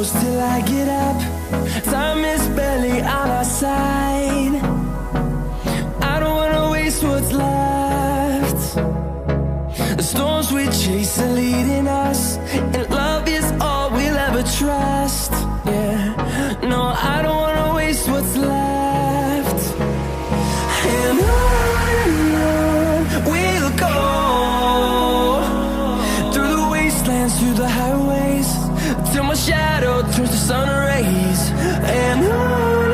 close till I get up. Time is barely on our side. I don't wanna waste what's left. The storms we chase are leading us, and love is all we'll ever trust. Yeah, no, I don't wanna waste what's left. And on we'll go, through the wastelands, through the highways, till my shadow turns to sun rays. And on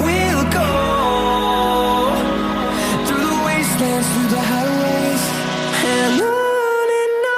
we'll go, through the wastelands, through the highways, and on we'll go.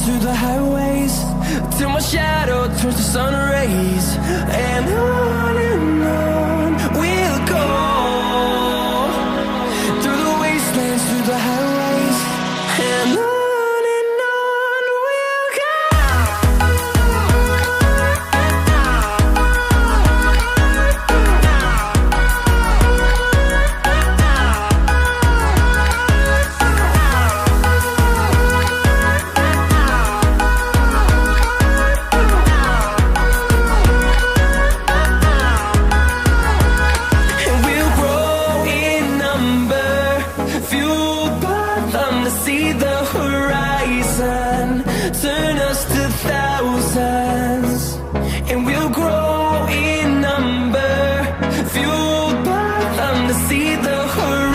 Through the highways, till my shadow turns to sun rays. And on we'll go, through the wastelands, through the highways, and on we'll go. See the horizon, turn us to thousands, and we'll grow in number, fueled by them to see the horizon.